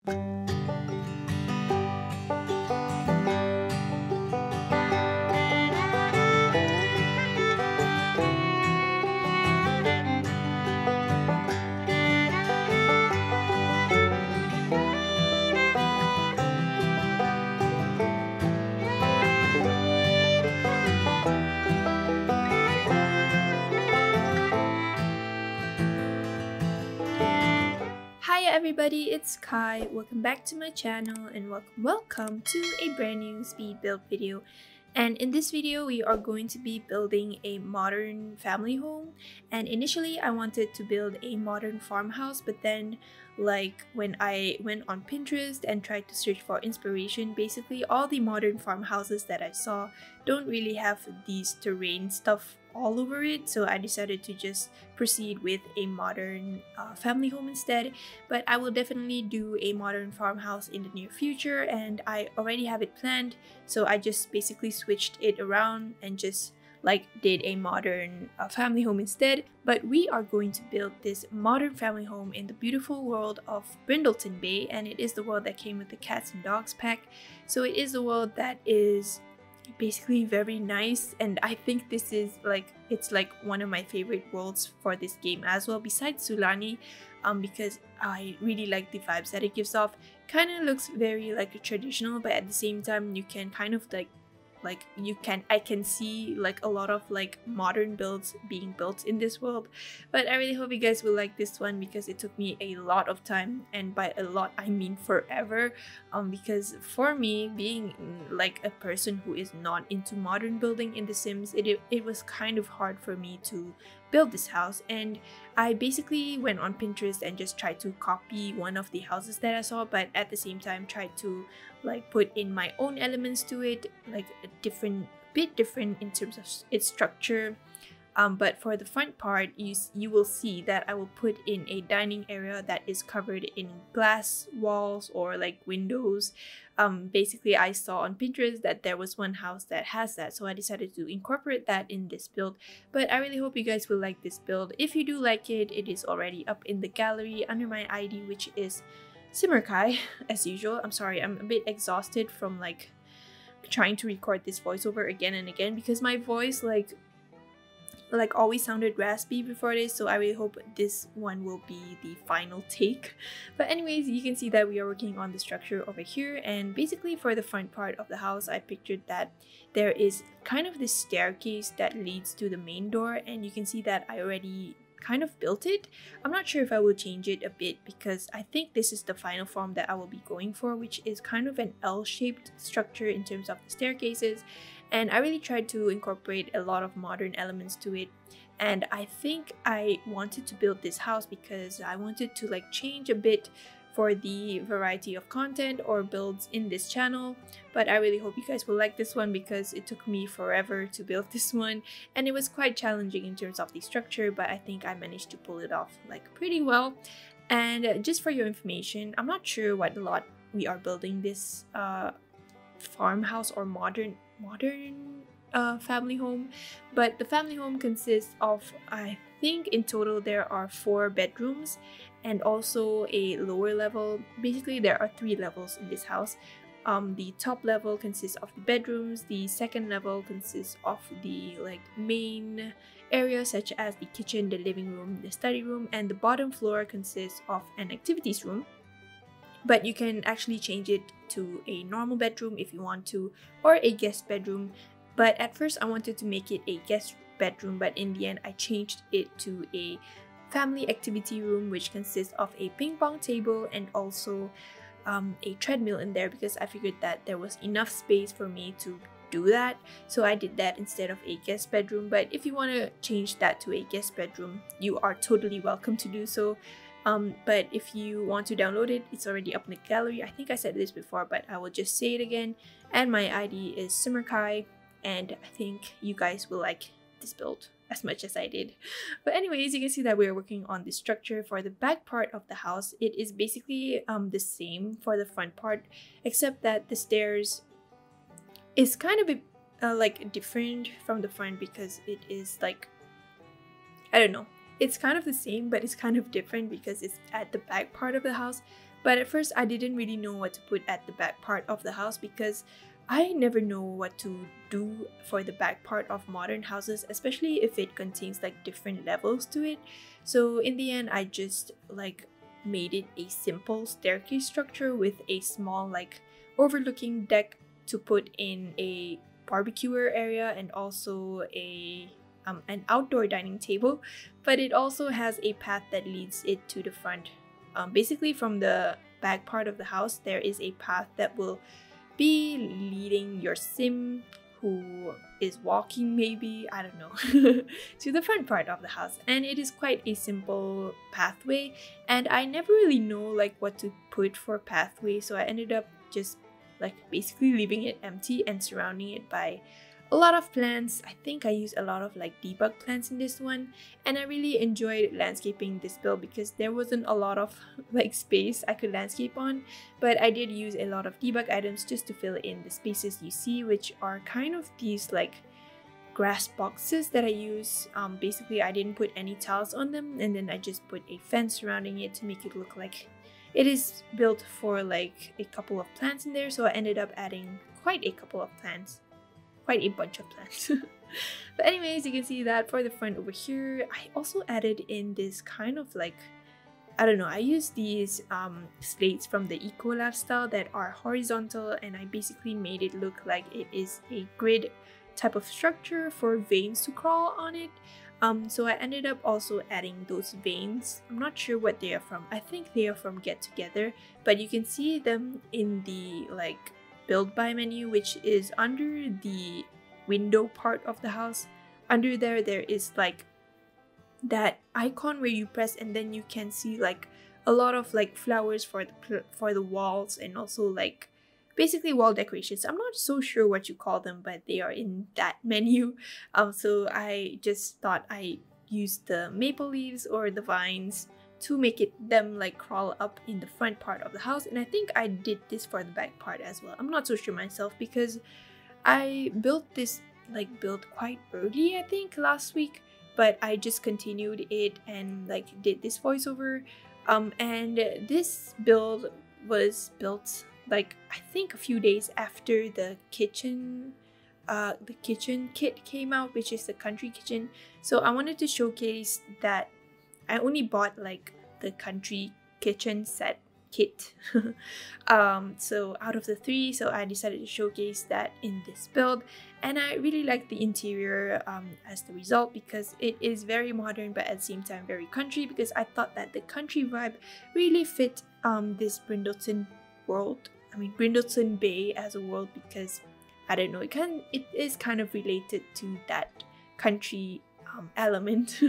Hi everybody, it's Kai. Welcome back to my channel and welcome to a brand new speed build video. And in this video, we are going to be building a modern family home. And initially, I wanted to build a modern farmhouse, but then when I went on Pinterest and tried to search for inspiration, basically all the modern farmhouses that I saw don't really have these terrain stuff all over it, so I decided to just proceed with a modern family home instead. But I will definitely do a modern farmhouse in the near future, and I already have it planned, so I just basically switched it around and just did a modern family home instead. But we are going to build this modern family home in the beautiful world of Brindleton Bay, and it is the world that came with the cats and dogs pack, so it is a world that is basically very nice, and I think this is it's one of my favorite worlds for this game as well, besides Sulani, because I really like the vibes that it gives off. Kind of looks very traditional, but at the same time you can kind of I can see a lot of modern builds being built in this world. But I really hope you guys will like this one, because it took me a lot of time, and by a lot I mean forever, because for me, being a person who is not into modern building in The Sims, it was kind of hard for me to build this house. And I basically went on Pinterest and just tried to copy one of the houses that I saw, but at the same time tried to put in my own elements to it, a bit different in terms of its structure. But for the front part, you will see that I will put in a dining area that is covered in glass walls or windows. Basically, I saw on Pinterest that there was one house that has that, so I decided to incorporate that in this build. But I really hope you guys will like this build. If you do like it, it is already up in the gallery under my ID, which is simmerkhai, as usual. I'm sorry, I'm a bit exhausted from trying to record this voiceover again and again, because my voice always sounded raspy before this, so I really hope this one will be the final take. But anyways, you can see that we are working on the structure over here, and basically for the front part of the house, I pictured that there is kind of this staircase that leads to the main door, and you can see that I already kind of built it. I'm not sure if I will change it a bit, because I think this is the final form that I will be going for, which is kind of an L-shaped structure in terms of the staircases. And I really tried to incorporate a lot of modern elements to it, and I think I wanted to build this house because I wanted to change a bit for the variety of content or builds in this channel. But I really hope you guys will like this one, because it took me forever to build this one, and it was quite challenging in terms of the structure, but I think I managed to pull it off pretty well. And just for your information, I'm not sure what lot we are building this farmhouse or modern family home, but the family home consists of, I think in total there are 4 bedrooms and also a lower level. Basically there are 3 levels in this house. The top level consists of the bedrooms, the second level consists of the main areas such as the kitchen, the living room, the study room, and the bottom floor consists of an activities room. But you can actually change it to a normal bedroom if you want to, or a guest bedroom. But at first I wanted to make it a guest bedroom, but in the end I changed it to a family activity room, which consists of a ping pong table and also a treadmill in there, because I figured that there was enough space for me to do that. So I did that instead of a guest bedroom. But if you want to change that to a guest bedroom, you are totally welcome to do so. But if you want to download it, it's already up in the gallery. I think I said this before, but I will just say it again. And my ID is simmerkhai, and I think you guys will like this build as much as I did. But anyways, you can see that we're working on the structure for the back part of the house. It is basically the same for the front part, except that the stairs is kind of different from the front, because it is I don't know. It's kind of the same, but it's kind of different because it's at the back part of the house. But at first I didn't really know what to put at the back part of the house because I never know what to do for the back part of modern houses, especially if it contains like different levels to it. So in the end, I just like made it a simple staircase structure with a small like overlooking deck to put in a barbecuer area and also an outdoor dining table. But it also has a path that leads it to the front. Basically from the back part of the house, there is a path that will be leading your sim who is walking, maybe, I don't know, to the front part of the house. And it is quite a simple pathway, and I never really know like what to put for pathway, so I ended up just like basically leaving it empty and surrounding it by a lot of plants. I think I used a lot of like debug plants in this one, and I really enjoyed landscaping this build because there wasn't a lot of like space I could landscape on, but I did use a lot of debug items just to fill in the spaces you see, which are kind of these like grass boxes that I use. Basically I didn't put any tiles on them, and then I just put a fence surrounding it to make it look like it is built for like a couple of plants in there. So I ended up adding quite a couple of plants. Quite a bunch of plants. But anyways, you can see that for the front over here, I also added in this kind of like, I don't know, I used these slates from the Ecolab style that are horizontal, and I basically made it look like it is a grid type of structure for veins to crawl on it. So I ended up also adding those veins. I'm not sure what they are from. I think they are from Get Together, but you can see them in the like build by menu, which is under the window part of the house. Under there is like that icon where you press and then you can see like a lot of like flowers for the walls, and also like basically wall decorations. I'm not so sure what you call them, but they are in that menu. So I just thought I used the maple leaves or the vines to make them like crawl up in the front part of the house, and I think I did this for the back part as well. I'm not so sure myself because I built this like build quite early, I think last week, but I just continued it and like did this voiceover. And this build was built like I think a few days after the kitchen kit came out, which is the country kitchen. So I wanted to showcase that I only bought like the country kitchen set kit. So out of the 3, so I decided to showcase that in this build, and I really like the interior as the result because it is very modern but at the same time very country, because I thought that the country vibe really fit this Brindleton Bay as a world, because I don't know, it is kind of related to that country element.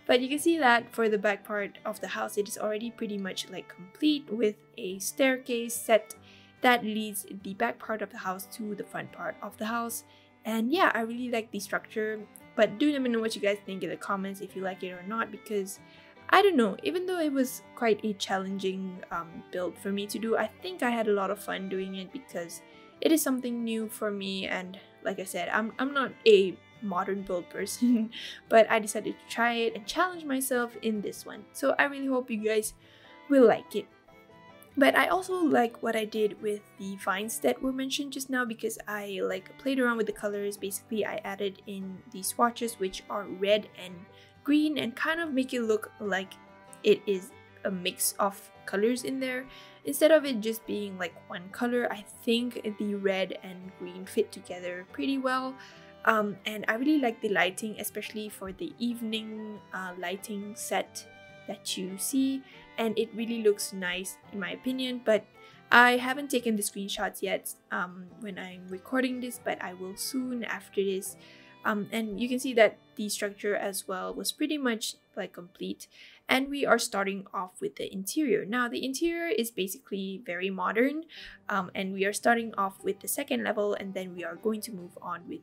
But you can see that for the back part of the house, it is already pretty much like complete with a staircase set that leads the back part of the house to the front part of the house. And yeah, I really like the structure, but do let me know what you guys think in the comments if you like it or not, because I don't know, even though it was quite a challenging build for me to do, I think I had a lot of fun doing it because it is something new for me. And like I said, I'm not a modern build person, but I decided to try it and challenge myself in this one. So I really hope you guys will like it. But I also like what I did with the vines that were mentioned just now, because I like played around with the colors. Basically I added in the swatches, which are red and green, and kind of make it look like it is a mix of colors in there instead of it just being like one color. I think the red and green fit together pretty well. And I really like the lighting, especially for the evening lighting set that you see, and it really looks nice in my opinion. But I haven't taken the screenshots yet when I'm recording this, but I will soon after this. And you can see that the structure as well was pretty much like complete, and we are starting off with the interior. Now the interior is basically very modern, and we are starting off with the second level, and then we are going to move on with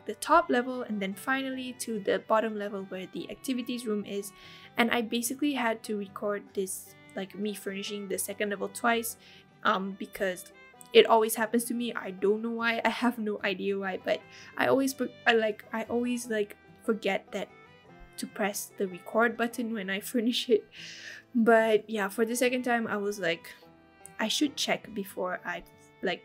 the top level, and then finally to the bottom level where the activities room is. And I basically had to record this, like me furnishing the second level twice, because it always happens to me. I don't know why. I have no idea why, but I always forget that to press the record button when I furnish it. But yeah, for the second time, I was like, I should check before I like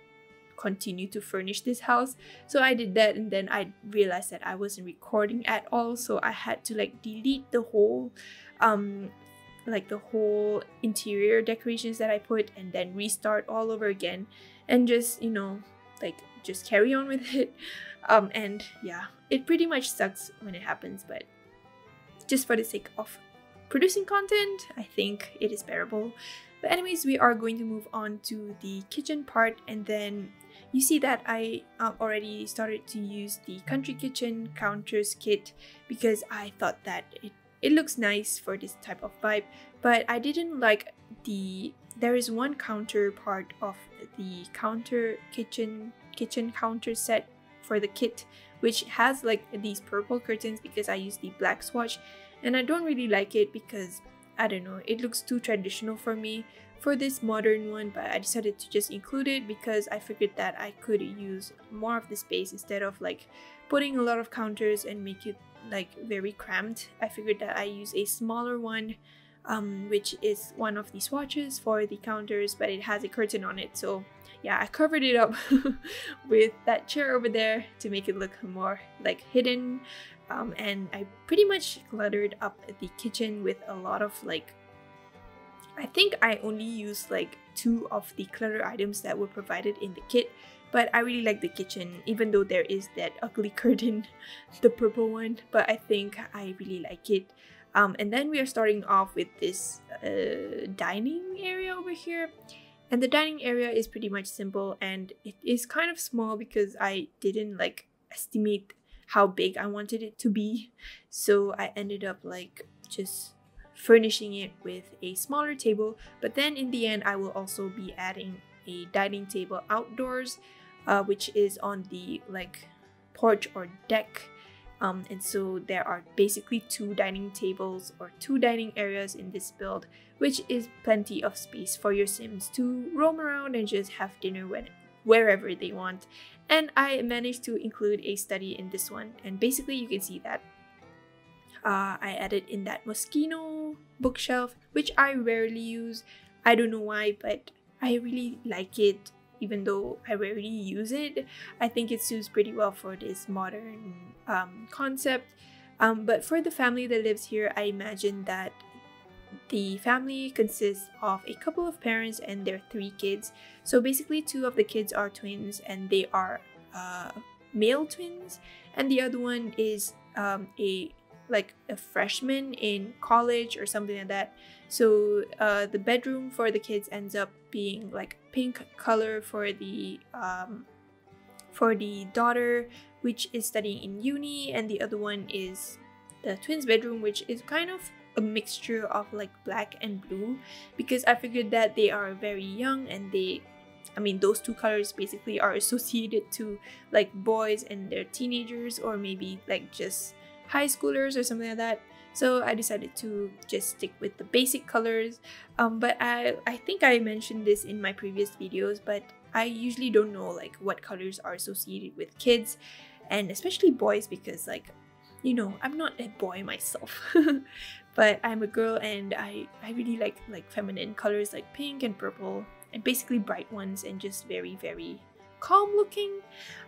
continue to furnish this house. So I did that, and then I realized that I wasn't recording at all, so I had to like delete the whole the whole interior decorations that I put, and then restart all over again, and just, you know, like just carry on with it. And yeah, it pretty much sucks when it happens, but just for the sake of producing content, I think it is bearable. But anyways, we are going to move on to the kitchen part, and then you see that I already started to use the country kitchen counters kit because I thought that it looks nice for this type of vibe. But I didn't like there is one counter part of the kitchen counter set for the kit, which has like these purple curtains because I use the black swatch, and I don't really like it because I don't know, it looks too traditional for me for this modern one. But I decided to just include it because I figured that I could use more of the space instead of like putting a lot of counters and make it like very cramped. I figured that I use a smaller one, which is one of the swatches for the counters, but it has a curtain on it. So yeah, I covered it up with that chair over there to make it look more like hidden. And I pretty much cluttered up the kitchen with a lot of like, I think I only used like 2 of the clutter items that were provided in the kit. But I really like the kitchen, even though there is that ugly curtain, the purple one, but I think I really like it. And then we are starting off with this dining area over here. And the dining area is pretty much simple, and it is kind of small because I didn't like estimate how big I wanted it to be. So I ended up like just furnishing it with a smaller table. But then in the end, I will also be adding a dining table outdoors, which is on the like porch or deck. And so there are basically 2 dining tables or 2 dining areas in this build, which is plenty of space for your Sims to roam around and just have dinner wherever they want. And I managed to include a study in this one, and basically you can see that I added in that Moschino bookshelf, which I rarely use. I don't know why, but I really like it. Even though I rarely use it, I think it suits pretty well for this modern concept. But for the family that lives here, I imagine that the family consists of a couple of parents and their 3 kids. So basically 2 of the kids are twins, and they are male twins, and the other one is a freshman in college or something like that. So the bedroom for the kids ends up being like pink color for the daughter, which is studying in uni, and the other one is the twins' bedroom, which is kind of a mixture of like black and blue, because I figured that they are very young, and those 2 colors basically are associated to like boys and their teenagers, or maybe like just high schoolers or something like that. So I decided to just stick with the basic colors. But I think I mentioned this in my previous videos, but I usually don't know like what colors are associated with kids, and especially boys, because like, you know, I'm not a boy myself. But I'm a girl, and I really like feminine colors like pink and purple, and basically bright ones, and just very, very calm looking.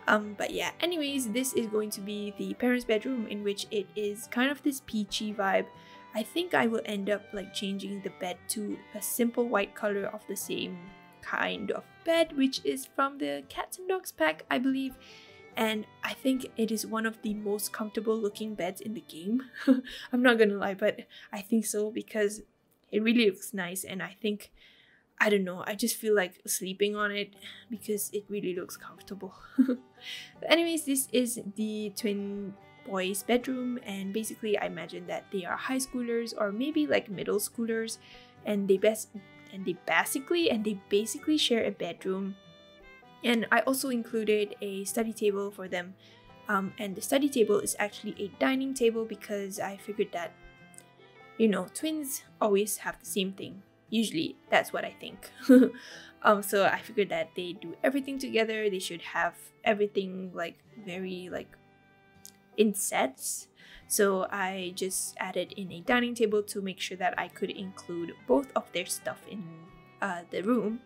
But yeah, anyways, this is going to be the parents' bedroom, in which it is kind of this peachy vibe. I think I will end up like changing the bed to a simple white color of the same kind of bed, which is from the Cats and Dogs pack, I believe. And I think it is one of the most comfortable looking beds in the game. I'm not gonna lie, but I think so, because it really looks nice, and I think, I don't know, I just feel like sleeping on it because it really looks comfortable. But anyways, this is the twin boys' bedroom, and basically I imagine that they are high schoolers or maybe like middle schoolers, and they basically share a bedroom. And I also included a study table for them, and the study table is actually a dining table because I figured that, you know, twins always have the same thing. Usually, that's what I think. So I figured that they do everything together. They should have everything like very like in sets. so I just added in a dining table to make sure that I could include both of their stuff in the room.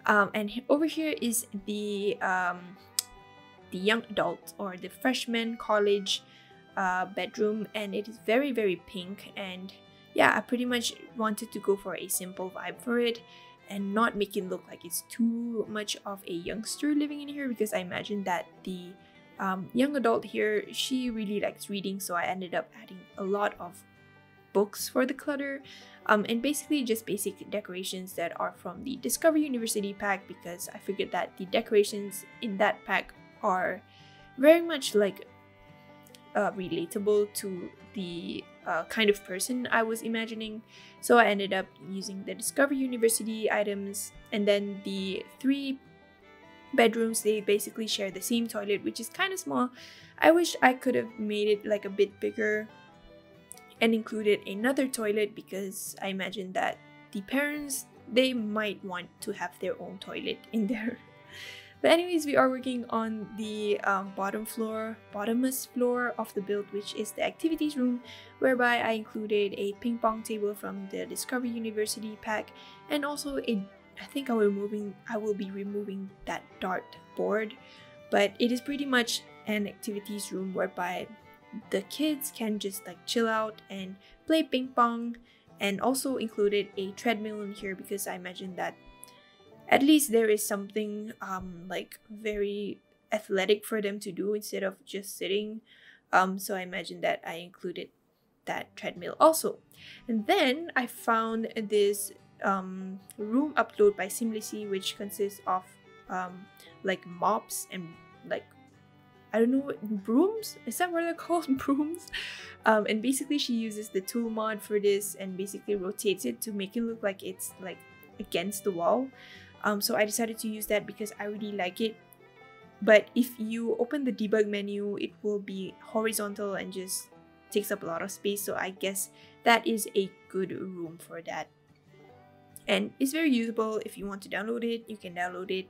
And over here is the young adult or the freshman college bedroom, and it is very, very pink. And yeah, I pretty much wanted to go for a simple vibe for it and not make it look like it's too much of a youngster living in here, because I imagine that the young adult here, she really likes reading, so I ended up adding a lot of books for the clutter, and basically just basic decorations that are from the Discover University pack, because I figured that the decorations in that pack are very much like relatable to the kind of person I was imagining. So I ended up using the Discover University items, and then the 3 bedrooms, they basically share the same toilet, which is kind of small. I wish I could have made it like a bit bigger and included another toilet, because I imagine that the parents, they might want to have their own toilet in there. But anyways, we are working on the bottommost floor of the build, which is the activities room, whereby I included a ping pong table from the Discover University pack, and also I think I will be removing that dart board. But it is pretty much an activities room whereby the kids can just like chill out and play ping pong, and also included a treadmill in here, because I imagine that at least there is something like very athletic for them to do instead of just sitting. So I imagine that I included that treadmill also. And then I found this room upload by Simlisi, which consists of like mops and like, I don't know, brooms? Is that what they're called? Brooms? And basically she uses the tool mod for this and basically rotates it to make it look like it's like against the wall. So I decided to use that because I really like it. But if you open the debug menu, it will be horizontal and just takes up a lot of space. So I guess that is a good room for that. And it's very usable. If you want to download it, you can download it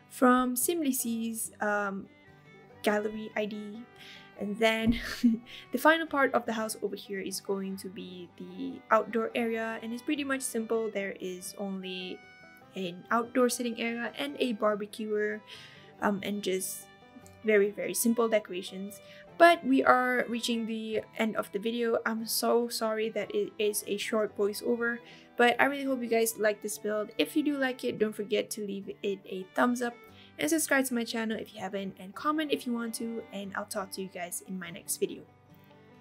from Simlisi's gallery ID. And then the final part of the house over here is going to be the outdoor area, and it's pretty much simple. There is only an outdoor sitting area and a barbecuer, and just very, very simple decorations. But we are reaching the end of the video. I'm so sorry that it is a short voiceover, but I really hope you guys like this build. If you do like it, don't forget to leave it a thumbs up and subscribe to my channel if you haven't, and comment if you want to, and I'll talk to you guys in my next video.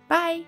Bye!